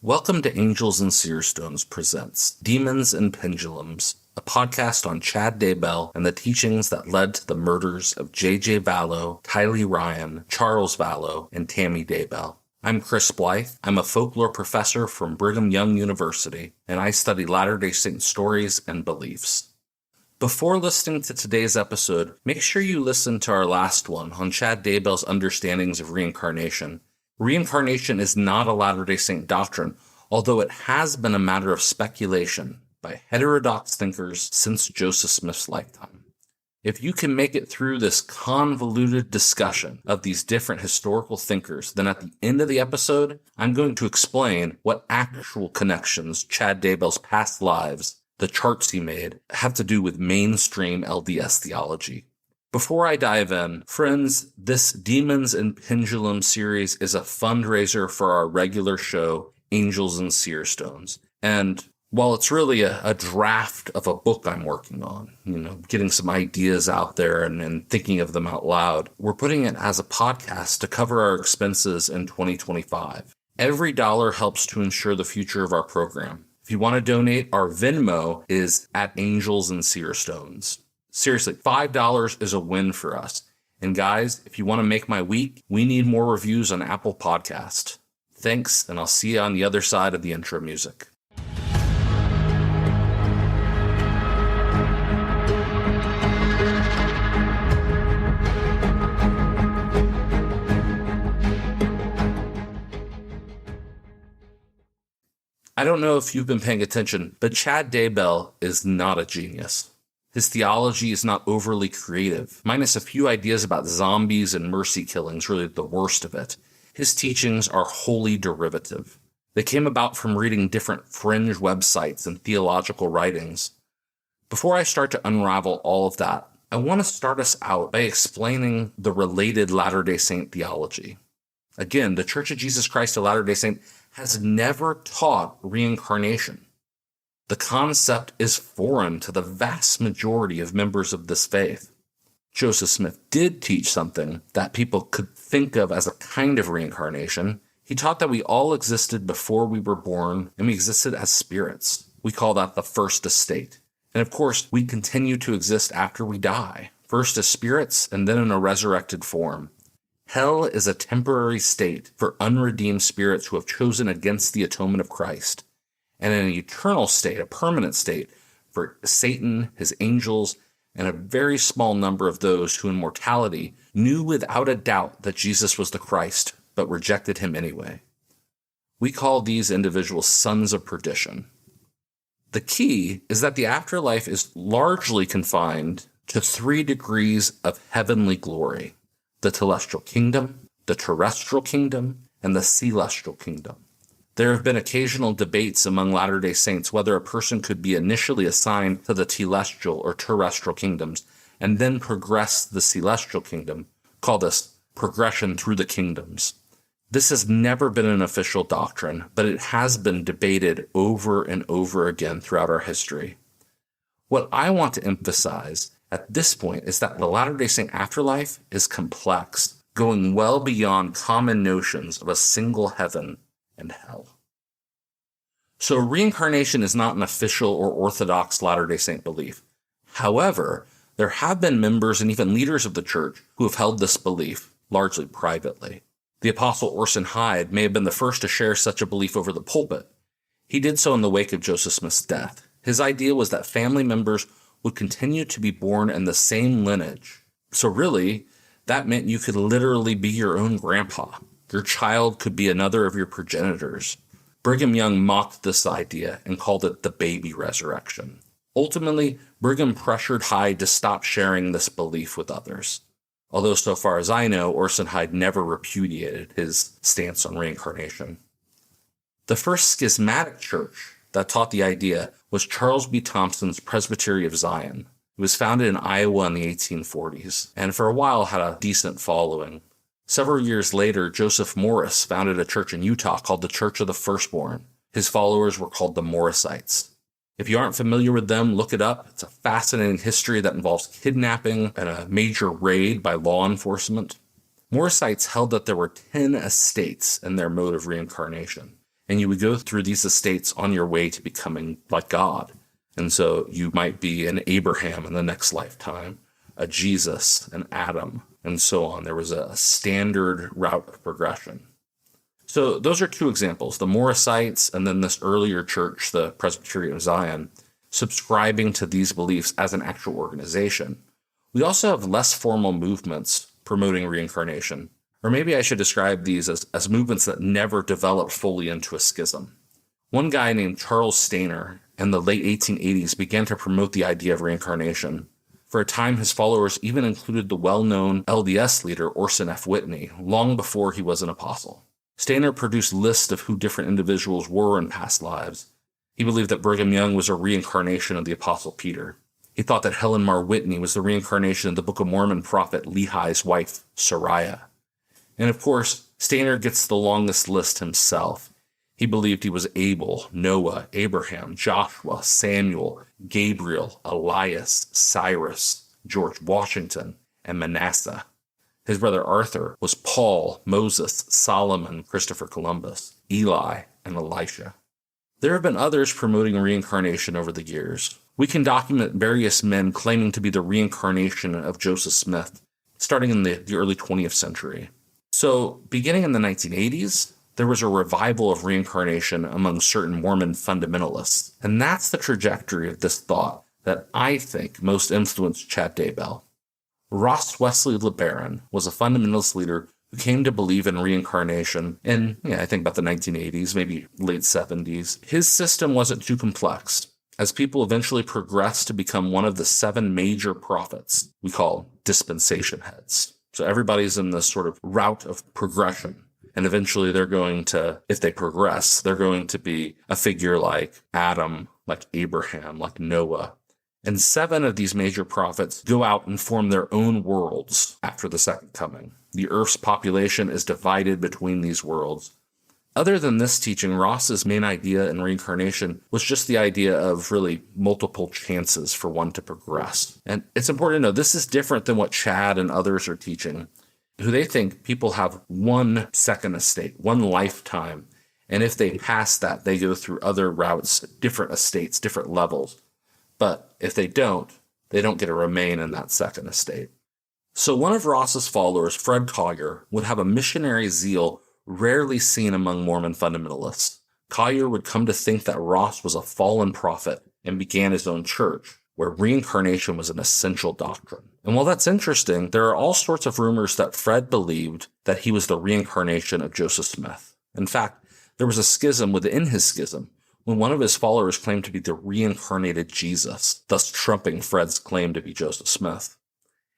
Welcome to Angels and Seer Stones presents Demons and Pendulums, a podcast on Chad Daybell and the teachings that led to the murders of J.J. Vallow, Tylee Ryan, Charles Vallow, and Tammy Daybell. I'm Chris Blythe. I'm a folklore professor from Brigham Young University, and I study Latter-day Saint stories and beliefs. Before listening to today's episode, make sure you listen to our last one on Chad Daybell's understandings of reincarnation. Reincarnation is not a Latter-day Saint doctrine, although it has been a matter of speculation by heterodox thinkers since Joseph Smith's lifetime. If you can make it through this convoluted discussion of these different historical thinkers, then at the end of the episode, I'm going to explain what actual connections Chad Daybell's past lives, the charts he made, have to do with mainstream LDS theology. Before I dive in, friends, this Demons and Pendulum series is a fundraiser for our regular show, Angels and Seer Stones. And while it's really a draft of a book I'm working on, getting some ideas out there and thinking of them out loud, we're putting it as a podcast to cover our expenses in 2025. Every dollar helps to ensure the future of our program. If you want to donate, our Venmo is at Angels and Seer Stones. Seriously, $5 is a win for us. And guys, if you want to make my week, we need more reviews on Apple Podcast. Thanks, and I'll see you on the other side of the intro music. I don't know if you've been paying attention, but Chad Daybell is not a genius. His theology is not overly creative, minus a few ideas about zombies and mercy killings, really the worst of it. His teachings are wholly derivative. They came about from reading different fringe websites and theological writings. Before I start to unravel all of that, I want to start us out by explaining the related Latter-day Saint theology. Again, the Church of Jesus Christ of Latter-day Saint has never taught reincarnation. The concept is foreign to the vast majority of members of this faith. Joseph Smith did teach something that people could think of as a kind of reincarnation. He taught that we all existed before we were born, and we existed as spirits. We call that the first estate. And of course, we continue to exist after we die, first as spirits and then in a resurrected form. Hell is a temporary state for unredeemed spirits who have chosen against the atonement of Christ, and an eternal state, a permanent state, for Satan, his angels, and a very small number of those who in mortality knew without a doubt that Jesus was the Christ, but rejected him anyway. We call these individuals sons of perdition. The key is that the afterlife is largely confined to 3 degrees of heavenly glory: the telestial kingdom, the terrestrial kingdom, and the celestial kingdom. There have been occasional debates among Latter-day Saints whether a person could be initially assigned to the telestial or terrestrial kingdoms and then progress the celestial kingdom, call this progression through the kingdoms. This has never been an official doctrine, but it has been debated over and over again throughout our history. What I want to emphasize at this point is that the Latter-day Saint afterlife is complex, going well beyond common notions of a single heaven and hell. So reincarnation is not an official or orthodox Latter-day Saint belief. However, there have been members and even leaders of the church who have held this belief, largely privately. The Apostle Orson Hyde may have been the first to share such a belief over the pulpit. He did so in the wake of Joseph Smith's death. His idea was that family members would continue to be born in the same lineage. So really, that meant you could literally be your own grandpa. Your child could be another of your progenitors. Brigham Young mocked this idea and called it the baby resurrection. Ultimately, Brigham pressured Hyde to stop sharing this belief with others. Although so far as I know, Orson Hyde never repudiated his stance on reincarnation. The first schismatic church that taught the idea was Charles B. Thompson's Presbytery of Zion. It was founded in Iowa in the 1840s, and for a while had a decent following. Several years later, Joseph Morris founded a church in Utah called the Church of the Firstborn. His followers were called the Morrisites. If you aren't familiar with them, look it up. It's a fascinating history that involves kidnapping and a major raid by law enforcement. Morrisites held that there were 10 estates in their mode of reincarnation. And you would go through these estates on your way to becoming like God. And so you might be an Abraham in the next lifetime, a Jesus, an Adam, and so on. There was a standard route of progression. So those are two examples, the Morosites and then this earlier church, the Presbyterian of Zion, subscribing to these beliefs as an actual organization. We also have less formal movements promoting reincarnation. Or maybe I should describe these as movements that never developed fully into a schism. One guy named Charles Stainer in the late 1880s began to promote the idea of reincarnation. For a time, his followers even included the well-known LDS leader Orson F. Whitney, long before he was an apostle. Stainer produced lists of who different individuals were in past lives. He believed that Brigham Young was a reincarnation of the Apostle Peter. He thought that Helen Mar Whitney was the reincarnation of the Book of Mormon prophet Lehi's wife, Sariah. And of course, Stainer gets the longest list himself. He believed he was Abel, Noah, Abraham, Joshua, Samuel, Gabriel, Elias, Cyrus, George Washington, and Manasseh. His brother Arthur was Paul, Moses, Solomon, Christopher Columbus, Eli, and Elisha. There have been others promoting reincarnation over the years. We can document various men claiming to be the reincarnation of Joseph Smith, starting in the early 20th century. So, beginning in the 1980s, there was a revival of reincarnation among certain Mormon fundamentalists. And that's the trajectory of this thought that I think most influenced Chad Daybell. Ross Wesley LeBaron was a fundamentalist leader who came to believe in reincarnation in, I think about the 1980s, maybe late 70s. His system wasn't too complex, as people eventually progressed to become one of the 7 major prophets we call dispensation heads. So everybody's in this sort of route of progression. And eventually they're going to, if they progress, they're going to be a figure like Adam, like Abraham, like Noah. And 7 of these major prophets go out and form their own worlds after the second coming. The Earth's population is divided between these worlds. Other than this teaching, Ross's main idea in reincarnation was just the idea of really multiple chances for one to progress. And it's important to know this is different than what Chad and others are teaching, who they think people have one second estate, one lifetime. And if they pass that, they go through other routes, different estates, different levels. But if they don't get to remain in that second estate. So one of Ross's followers, Fred Collier, would have a missionary zeal rarely seen among Mormon fundamentalists. Collier would come to think that Ross was a fallen prophet and began his own church, where reincarnation was an essential doctrine. And while that's interesting, there are all sorts of rumors that Fred believed that he was the reincarnation of Joseph Smith. In fact, there was a schism within his schism, when one of his followers claimed to be the reincarnated Jesus, thus trumping Fred's claim to be Joseph Smith.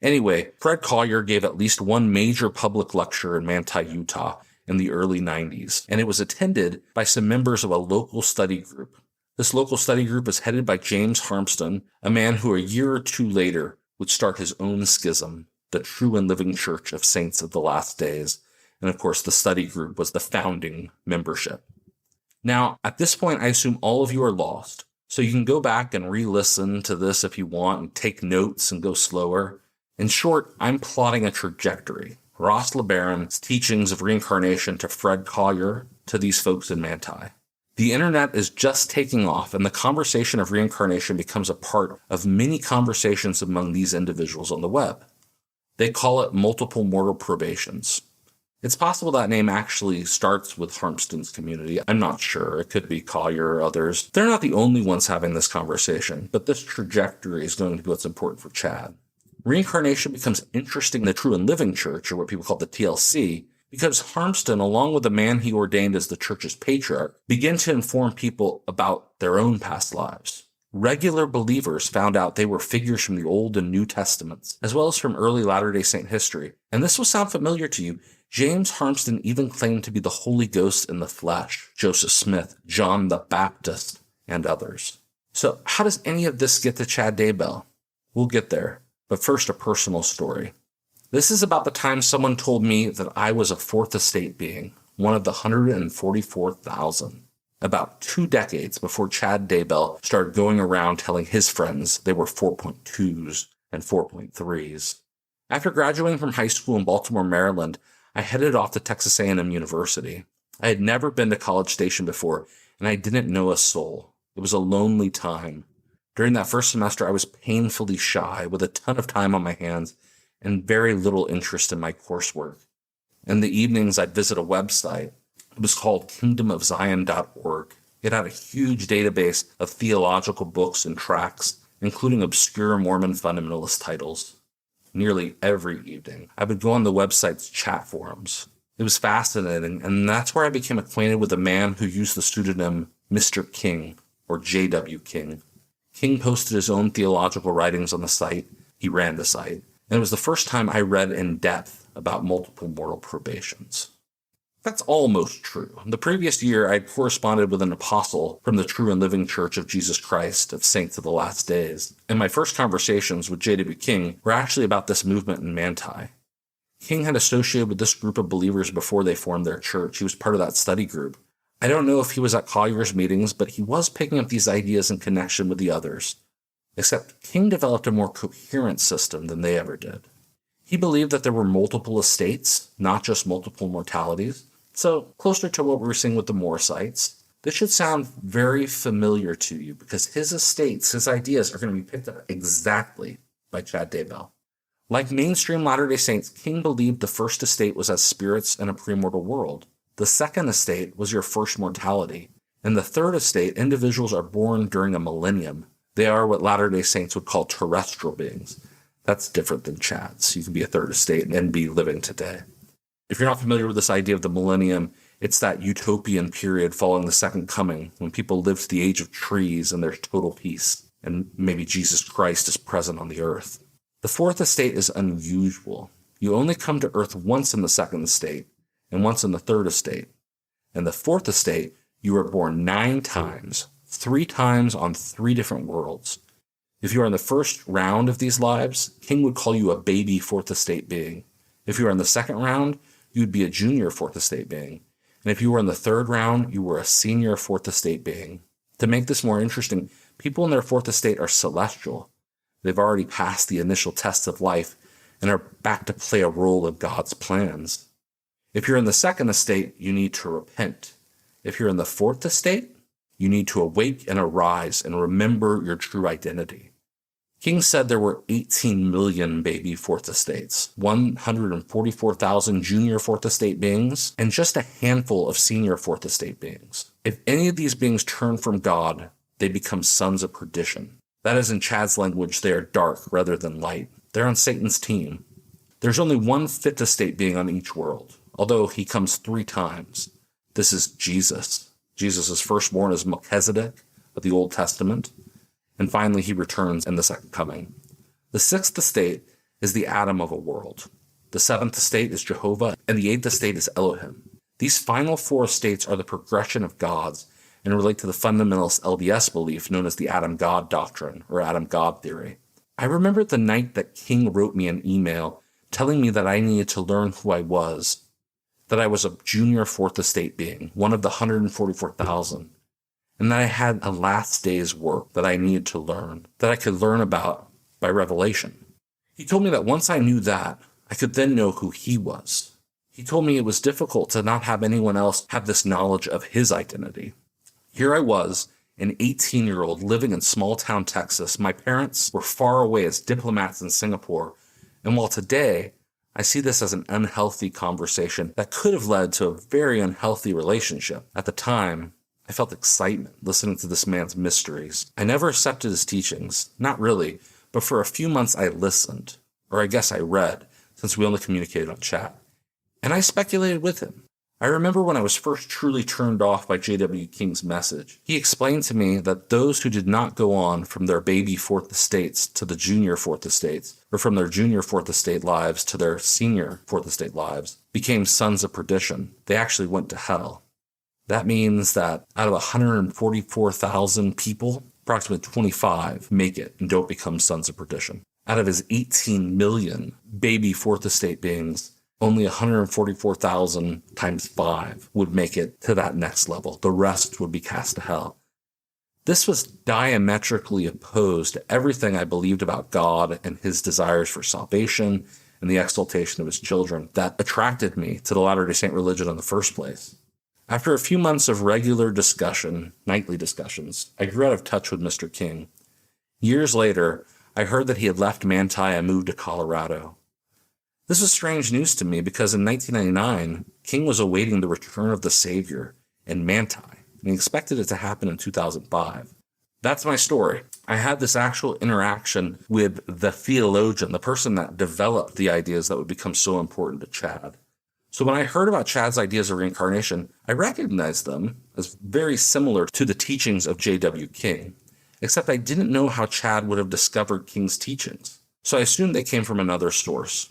Anyway, Fred Collier gave at least one major public lecture in Manti, Utah in the early 90s, and it was attended by some members of a local study group. This local study group is headed by James Harmston, a man who a year or two later would start his own schism, the True and Living Church of Saints of the Last Days. And of course, the study group was the founding membership. Now, at this point, I assume all of you are lost, so you can go back and re-listen to this if you want and take notes and go slower. In short, I'm plotting a trajectory. Ross LeBaron's teachings of reincarnation to Fred Collier to these folks in Manti. The internet is just taking off, and the conversation of reincarnation becomes a part of many conversations among these individuals on the web. They call it multiple mortal probations. It's possible that name actually starts with Harmston's community. I'm not sure. It could be Collier or others. They're not the only ones having this conversation, but this trajectory is going to be what's important for Chad. Reincarnation becomes interesting in the True and Living Church, or what people call the TLC, because Harmston, along with the man he ordained as the church's patriarch, began to inform people about their own past lives. Regular believers found out they were figures from the Old and New Testaments, as well as from early Latter-day Saint history. And this will sound familiar to you. James Harmston even claimed to be the Holy Ghost in the flesh, Joseph Smith, John the Baptist, and others. So how does any of this get to Chad Daybell? We'll get there, but first a personal story. This is about the time someone told me that I was a fourth estate being, one of the 144,000. About 2 decades before Chad Daybell started going around telling his friends they were 4.2s and 4.3s. After graduating from high school in Baltimore, Maryland, I headed off to Texas A&M University. I had never been to College Station before, and I didn't know a soul. It was a lonely time. During that first semester, I was painfully shy, with a ton of time on my hands and very little interest in my coursework. In the evenings, I'd visit a website. It was called kingdomofzion.org. It had a huge database of theological books and tracts, including obscure Mormon fundamentalist titles. Nearly every evening, I would go on the website's chat forums. It was fascinating, and that's where I became acquainted with a man who used the pseudonym Mr. King, or J.W. King. King posted his own theological writings on the site. He ran the site. And it was the first time I read in depth about multiple mortal probations. That's almost true. The previous year, I had corresponded with an apostle from the True and Living Church of Jesus Christ of Saints of the Last Days, and my first conversations with J.W. King were actually about this movement in Manti. King had associated with this group of believers before they formed their church. He was part of that study group. I don't know if he was at Collier's meetings, but he was picking up these ideas in connection with the others. Except King developed a more coherent system than they ever did. He believed that there were multiple estates, not just multiple mortalities. So, closer to what we were seeing with the Morsites, this should sound very familiar to you because his estates, his ideas are going to be picked up exactly by Chad Daybell. Like mainstream Latter-day Saints, King believed the first estate was as spirits in a premortal world. The second estate was your first mortality. And the third estate, individuals are born during a millennium. They are what Latter-day Saints would call terrestrial beings. That's different than Chad's. You can be a third estate and be living today. If you're not familiar with this idea of the millennium, it's that utopian period following the second coming when people live to the age of trees and there's total peace, and maybe Jesus Christ is present on the earth. The fourth estate is unusual. You only come to earth once in the second estate and once in the third estate. In the fourth estate, you are born 9 times, 3 times on 3 different worlds. If you are in the first round of these lives, King would call you a baby fourth estate being. If you are in the second round, you would be a junior fourth estate being. And if you were in the third round, you were a senior fourth estate being. To make this more interesting, people in their fourth estate are celestial. They've already passed the initial tests of life and are back to play a role in God's plans. If you're in the second estate, you need to repent. If you're in the fourth estate, you need to awake and arise and remember your true identity. King said there were 18 million baby fourth estates, 144,000 junior fourth estate beings, and just a handful of senior fourth estate beings. If any of these beings turn from God, they become sons of perdition. That is, in Chad's language, they are dark rather than light. They're on Satan's team. There's only one fifth estate being on each world, although he comes 3 times. This is Jesus. Jesus is firstborn as Melchizedek of the Old Testament. And finally, he returns in the second coming. The sixth estate is the Adam of a world. The seventh estate is Jehovah, and the eighth estate is Elohim. These final 4 estates are the progression of gods and relate to the fundamentalist LDS belief known as the Adam-God doctrine, or Adam-God theory. I remember the night that King wrote me an email telling me that I needed to learn who I was, that I was a junior fourth estate being, one of the 144,000. And that I had a last day's work that I needed to learn, that I could learn about by revelation. He told me that once I knew that, I could then know who he was. He told me it was difficult to not have anyone else have this knowledge of his identity. Here I was, an 18-year-old living in small-town Texas. My parents were far away as diplomats in Singapore, and while today I see this as an unhealthy conversation that could have led to a very unhealthy relationship, at the time, I felt excitement listening to this man's mysteries. I never accepted his teachings, not really, but for a few months I listened, or I guess I read, since we only communicated on chat. And I speculated with him. I remember when I was first truly turned off by J.W. King's message. He explained to me that those who did not go on from their baby fourth estates to the junior fourth estates, or from their junior fourth estate lives to their senior fourth estate lives, became sons of perdition. They actually went to hell. That means that out of 144,000 people, approximately 25 make it and don't become sons of perdition. Out of his 18 million baby fourth estate beings, only 144,000 times 5 would make it to that next level. The rest would be cast to hell. This was diametrically opposed to everything I believed about God and his desires for salvation and the exaltation of his children that attracted me to the Latter-day Saint religion in the first place. After a few months of regular discussion, nightly discussions, I grew out of touch with Mr. King. Years later, I heard that he had left Manti and moved to Colorado. This was strange news to me because in 1999, King was awaiting the return of the Savior in Manti, and he expected it to happen in 2005. That's my story. I had this actual interaction with the theologian, the person that developed the ideas that would become so important to Chad. So when I heard about Chad's ideas of reincarnation, I recognized them as very similar to the teachings of J.W. King, except I didn't know how Chad would have discovered King's teachings. So I assumed they came from another source.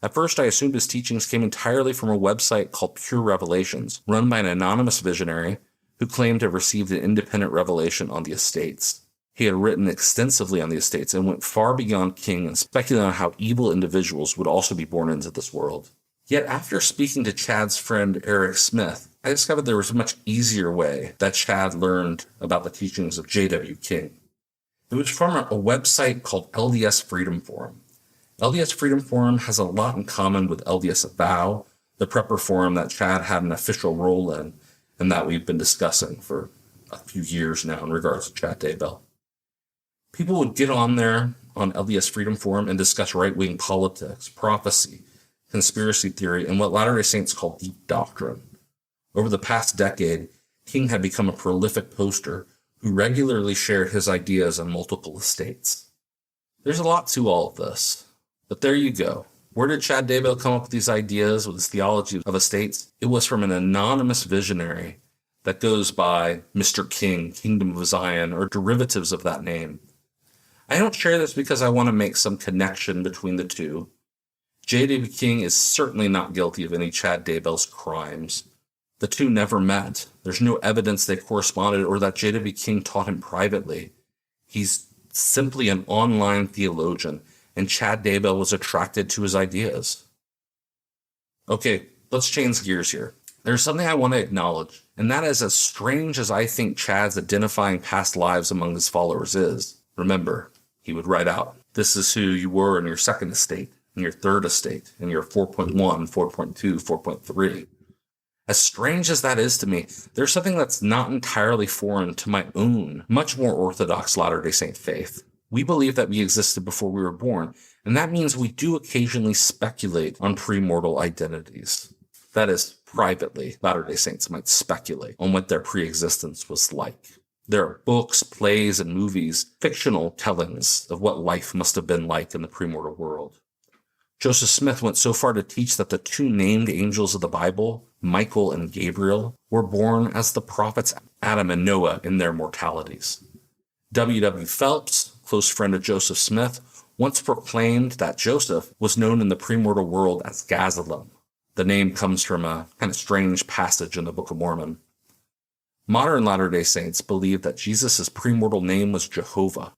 At first, I assumed his teachings came entirely from a website called Pure Revelations, run by an anonymous visionary who claimed to have received an independent revelation on the estates. He had written extensively on the estates and went far beyond King and speculated on how evil individuals would also be born into this world. Yet after speaking to Chad's friend Eric Smith, I discovered there was a much easier way that Chad learned about the teachings of J.W. King. It was from a website called LDS Freedom Forum. LDS Freedom Forum has a lot in common with LDS Avow, the prepper forum that Chad had an official role in, and that we've been discussing for a few years now in regards to Chad Daybell. People would get on there on LDS Freedom Forum and discuss right-wing politics, prophecy, conspiracy theory, and what Latter-day Saints call deep doctrine. Over the past decade, King had become a prolific poster who regularly shared his ideas on multiple estates. There's a lot to all of this, but there you go. Where did Chad Daybell come up with these ideas, with his theology of estates? It was from an anonymous visionary that goes by Mr. King, Kingdom of Zion, or derivatives of that name. I don't share this because I want to make some connection between the two. J.W. King is certainly not guilty of any Chad Daybell's crimes. The two never met. There's no evidence they corresponded or that J.W. King taught him privately. He's simply an online theologian, and Chad Daybell was attracted to his ideas. Okay, let's change gears here. There's something I want to acknowledge, and that is, as strange as I think Chad's identifying past lives among his followers is, remember, he would write out, this is who you were in your second estate, in your third estate, in your 4.1, 4.2, 4.3. As strange as that is to me, there's something that's not entirely foreign to my own, much more orthodox Latter-day Saint faith. We believe that we existed before we were born, and that means we do occasionally speculate on premortal identities. That is, privately, Latter-day Saints might speculate on what their pre-existence was like. There are books, plays, and movies, fictional tellings of what life must have been like in the premortal world. Joseph Smith went so far to teach that the two named angels of the Bible, Michael and Gabriel, were born as the prophets Adam and Noah in their mortalities. W. W. Phelps, close friend of Joseph Smith, once proclaimed that Joseph was known in the premortal world as Gazelum. The name comes from a kind of strange passage in the Book of Mormon. Modern Latter-day Saints believe that Jesus' premortal name was Jehovah.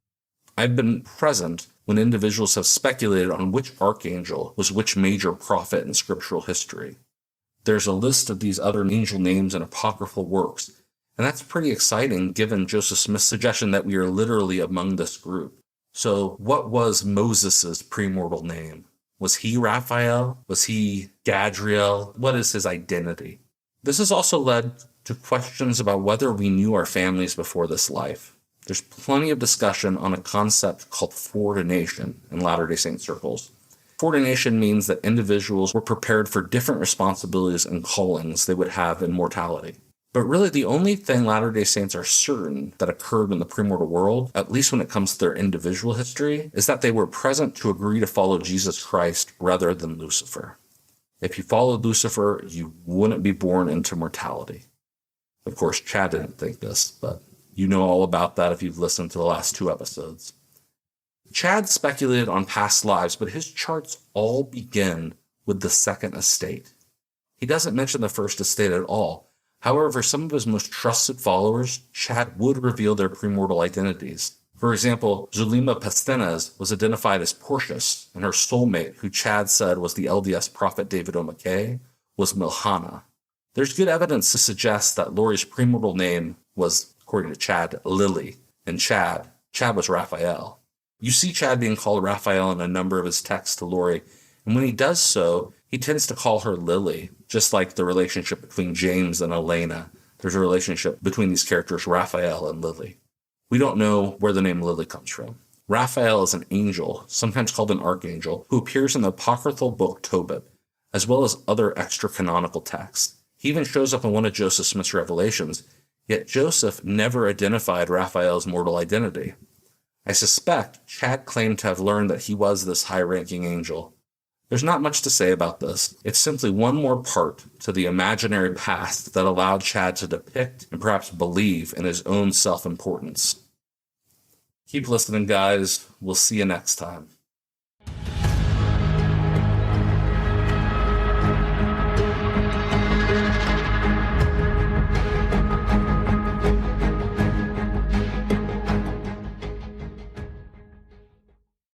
I've been present when individuals have speculated on which archangel was which major prophet in scriptural history. There's a list of these other angel names in apocryphal works, and that's pretty exciting given Joseph Smith's suggestion that we are literally among this group. So what was Moses' premortal name? Was he Raphael? Was he Gadriel? What is his identity? This has also led to questions about whether we knew our families before this life. There's plenty of discussion on a concept called foreordination in Latter-day Saint circles. Foreordination means that individuals were prepared for different responsibilities and callings they would have in mortality. But really the only thing Latter-day Saints are certain that occurred in the premortal world, at least when it comes to their individual history, is that they were present to agree to follow Jesus Christ rather than Lucifer. If you followed Lucifer, you wouldn't be born into mortality. Of course, Chad didn't think this, but you know all about that if you've listened to the last 2 episodes. Chad speculated on past lives, but his charts all begin with the second estate. He doesn't mention the first estate at all. However, for some of his most trusted followers, Chad would reveal their premortal identities. For example, Zulema Pastenes was identified as Porcius, and her soulmate, who Chad said was the LDS prophet David O. McKay, was Milhana. There's good evidence to suggest that Lori's premortal name was, according to Chad, Lily, and Chad was Raphael. You see Chad being called Raphael in a number of his texts to Lori, and And when he does so, he tends to call her Lily, just like the relationship between James and Elena. There's a relationship between these characters, Raphael and Lily. We don't know where the name Lily comes from. Raphael is an angel, sometimes called an archangel, who appears in the apocryphal book Tobit, as well as other extra-canonical texts. He even shows up in one of Joseph Smith's revelations, yet Joseph never identified Raphael's mortal identity. I suspect Chad claimed to have learned that he was this high-ranking angel. There's not much to say about this. It's simply one more part to the imaginary past that allowed Chad to depict and perhaps believe in his own self-importance. Keep listening, guys. We'll see you next time.